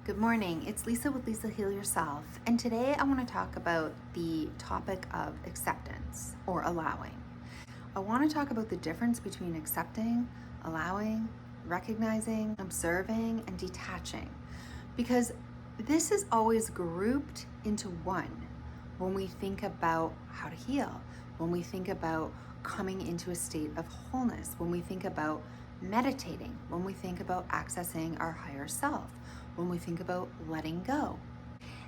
Good morning, it's Lisa with Lisa Heal Yourself, and today I want to talk about the topic of acceptance or allowing. I want to talk about the difference between accepting, allowing, recognizing, observing, and detaching, because this is always grouped into one when we think about how to heal, when we think about coming into a state of wholeness, when we think about meditating, when we think about accessing our higher self, when we think about letting go.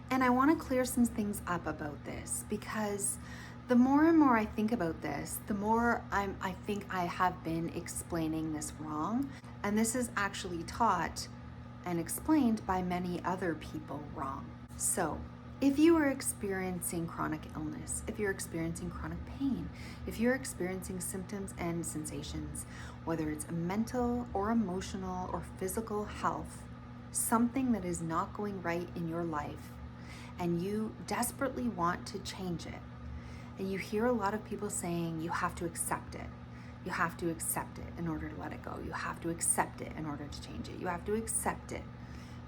And I want to clear some things up about this because the more and more I think about this, the more I think I have been explaining this wrong. And this is actually taught and explained by many other people wrong. So, if you are experiencing chronic illness, if you're experiencing chronic pain, if you're experiencing symptoms and sensations, whether it's mental or emotional or physical health, something that is not going right in your life, and you desperately want to change it, and you hear a lot of people saying you have to accept it. You have to accept it in order to let it go. You have to accept it in order to change it. You have to accept it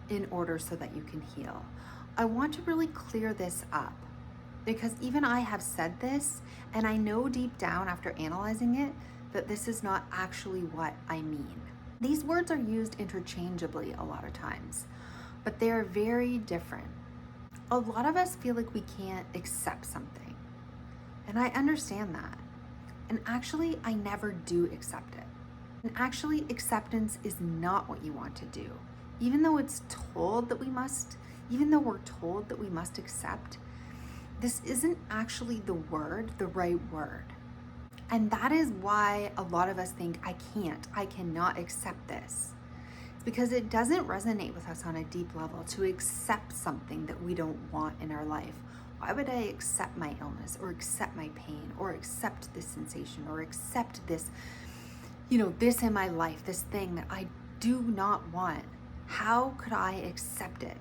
in order so that you can heal. I want to really clear this up because even I have said this, and I know deep down after analyzing it that this is not actually what I mean. These words are used interchangeably a lot of times, but they're very different. A lot of us feel like we can't accept something, and I understand that. And actually, I never do accept it. And actually, acceptance is not what you want to do. Even though it's told that we must, even though we're told that we must accept, this isn't actually the right word. And that is why a lot of us think, I cannot accept this. It's because it doesn't resonate with us on a deep level to accept something that we don't want in our life. Why would I accept my illness or accept my pain or accept this sensation or accept this, this in my life, this thing that I do not want? How could I accept it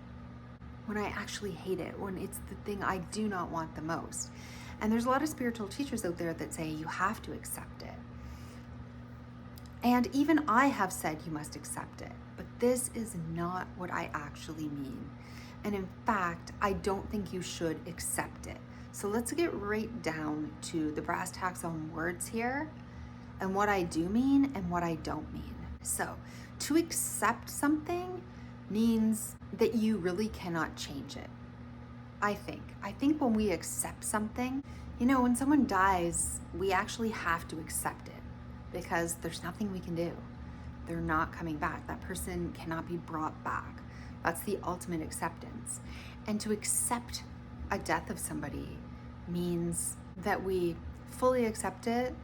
when I actually hate it, when it's the thing I do not want the most? And there's a lot of spiritual teachers out there that say you have to accept it. And even I have said you must accept it, but this is not what I actually mean. And in fact, I don't think you should accept it. So let's get right down to the brass tacks on words here and what I do mean and what I don't mean. So to accept something means that you really cannot change it. I think when we accept something, when someone dies, we actually have to accept it because there's nothing we can do. They're not coming back. That person cannot be brought back. That's the ultimate acceptance. And to accept a death of somebody means that we fully accept it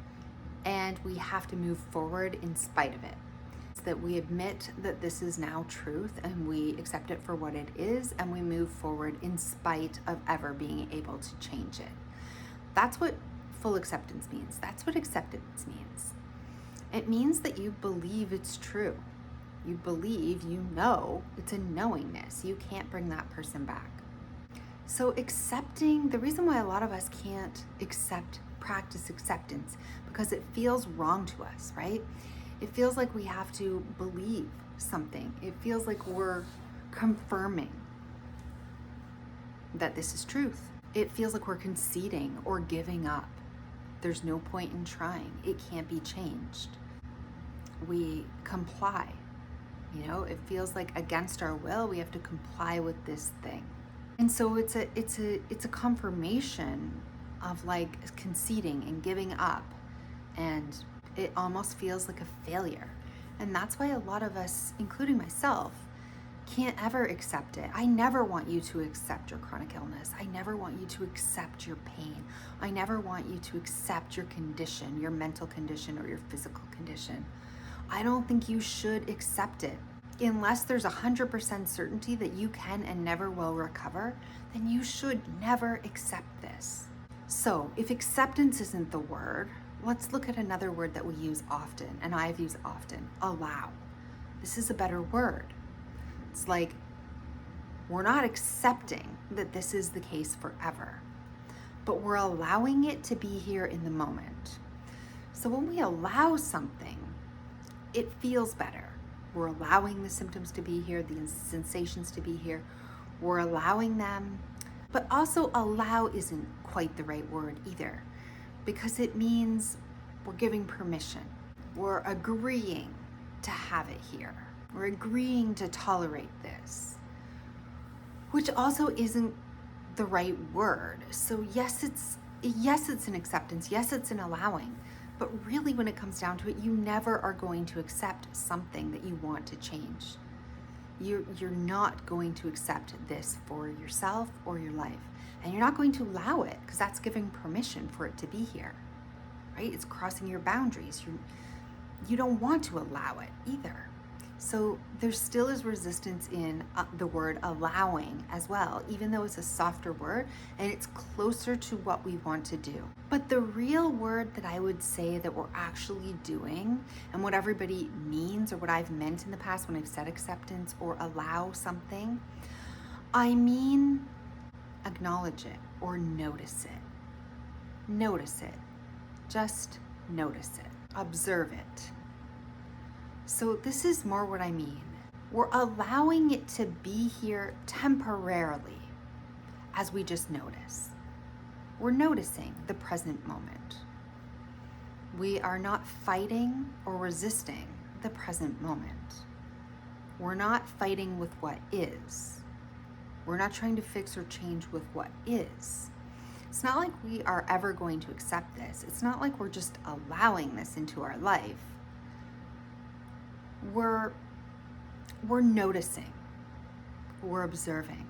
and we have to move forward in spite of it. It's that we admit that this is now truth and we accept it for what it is and we move forward in spite of ever being able to change it. That's what full acceptance means. That's what acceptance means. It means that you believe it's true. You believe, it's a knowingness. You can't bring that person back. So accepting, the reason why a lot of us can't practice acceptance, because it feels wrong to us, right? It feels like we have to believe something. It feels like we're confirming that this is truth. It feels like we're conceding or giving up. There's no point in trying. It can't be changed. We comply. It feels like against our will, we have to comply with this thing. And so it's a confirmation of like conceding and giving up. And it almost feels like a failure. And that's why a lot of us, including myself, can't ever accept it. I never want you to accept your chronic illness. I never want you to accept your pain. I never want you to accept your condition, your mental condition or your physical condition. I don't think you should accept it. Unless there's 100% certainty that you can and never will recover, then you should never accept this. So if acceptance isn't the word, let's look at another word that we use often, and I've used often, allow. This is a better word. It's like, we're not accepting that this is the case forever, but we're allowing it to be here in the moment. So when we allow something, it feels better. We're allowing the symptoms to be here, the sensations to be here. We're allowing them. But also, allow isn't quite the right word either, because it means we're giving permission. We're agreeing to have it here. We're agreeing to tolerate this, which also isn't the right word. So yes, it's an acceptance. Yes, it's an allowing. But really, when it comes down to it, you never are going to accept something that you want to change. You're not going to accept this for yourself or your life. And you're not going to allow it, because that's giving permission for it to be here, right? It's crossing your boundaries. You don't want to allow it either. So there still is resistance in the word allowing as well, even though it's a softer word and it's closer to what we want to do. But the real word that I would say that we're actually doing, and what everybody means, or what I've meant in the past when I've said acceptance or allow something, I mean acknowledge it or notice it. Notice it. Just notice it. Observe it. So this is more what I mean. We're allowing it to be here temporarily as we just notice. We're noticing the present moment. We are not fighting or resisting the present moment. We're not fighting with what is. We're not trying to fix or change with what is. It's not like we are ever going to accept this. It's not like we're just allowing this into our life. We're noticing, we're observing,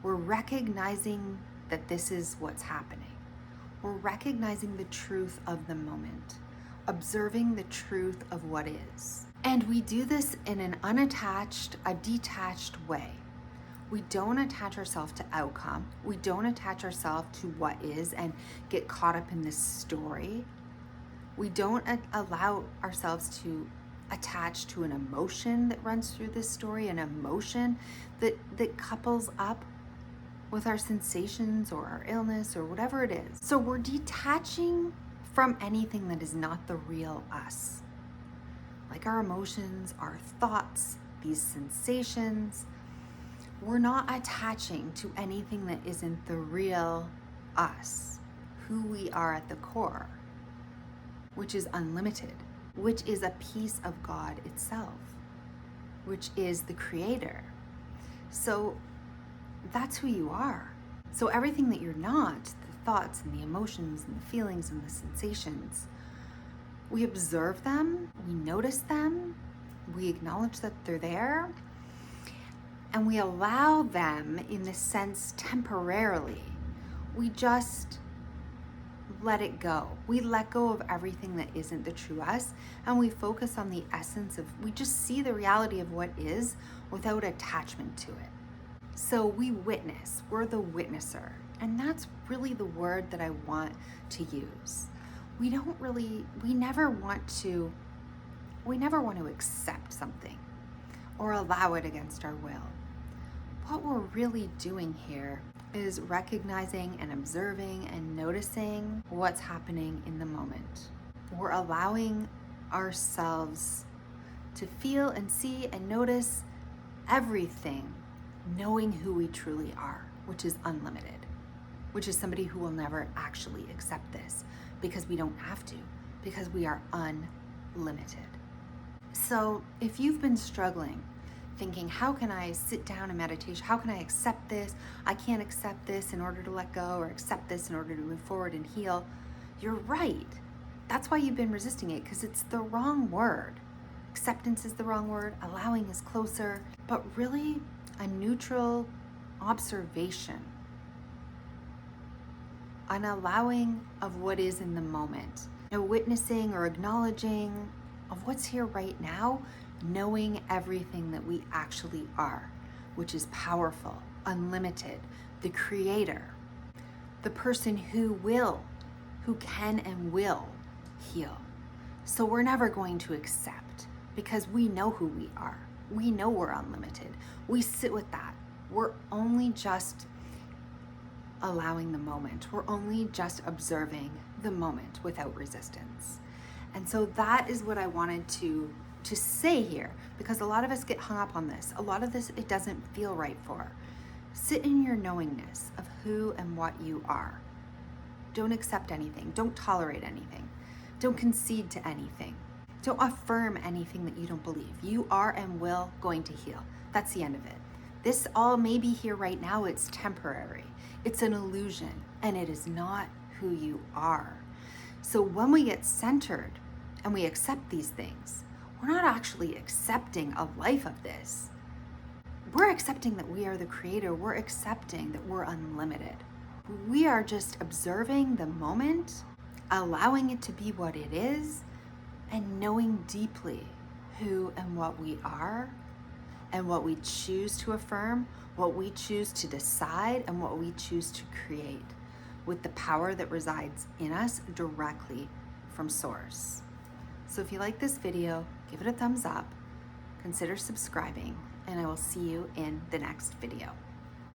we're recognizing that this is what's happening. We're recognizing the truth of the moment, observing the truth of what is. And we do this in an unattached, a detached way. We don't attach ourselves to outcome. We don't attach ourselves to what is and get caught up in this story. We don't allow ourselves to attach to an emotion that runs through this story, an emotion that couples up with our sensations or our illness or whatever it is. So we're detaching from anything that is not the real us, like our emotions, our thoughts, these sensations. We're not attaching to anything that isn't the real us, who we are at the core, which is unlimited, which is a piece of God itself, which is the creator. So that's who you are. So everything that you're not, the thoughts and the emotions and the feelings and the sensations, we observe them, we notice them, we acknowledge that they're there, and we allow them in the sense temporarily. We just let it go. We let go of everything that isn't the true us, and we focus on the essence of, we just see the reality of what is without attachment to it. So we witness, we're the witnesser. And that's really the word that I want to use. We never want to accept something or allow it against our will. What we're really doing here is recognizing and observing and noticing what's happening in the moment. We're allowing ourselves to feel and see and notice everything, knowing who we truly are, which is unlimited, which is somebody who will never actually accept this, because we don't have to, because we are unlimited. So if you've been struggling, thinking, how can I sit down in meditation? How can I accept this? I can't accept this in order to let go, or accept this in order to move forward and heal. You're right. That's why you've been resisting it, because it's the wrong word. Acceptance is the wrong word. Allowing is closer, but really a neutral observation, an allowing of what is in the moment, a witnessing or acknowledging of what's here right now, knowing everything that we actually are, which is powerful, unlimited, the creator, the person who can and will heal. So we're never going to accept, because we know who we are. We know we're unlimited. We sit with that. We're only just allowing the moment. We're only just observing the moment without resistance. And so that is what I wanted to to say here, because a lot of us get hung up on this. A lot of this, it doesn't feel right for. Sit in your knowingness of who and what you are. Don't accept anything. Don't tolerate anything. Don't concede to anything. Don't affirm anything that you don't believe. You are and will going to heal. That's the end of it. This all may be here right now. It's temporary. It's an illusion, and it is not who you are. So when we get centered and we accept these things, we're not actually accepting a life of this. We're accepting that we are the creator. We're accepting that we're unlimited. We are just observing the moment, allowing it to be what it is, and knowing deeply who and what we are, and what we choose to affirm, what we choose to decide, and what we choose to create with the power that resides in us directly from source. So if you like this video, give it a thumbs up, consider subscribing, and I will see you in the next video.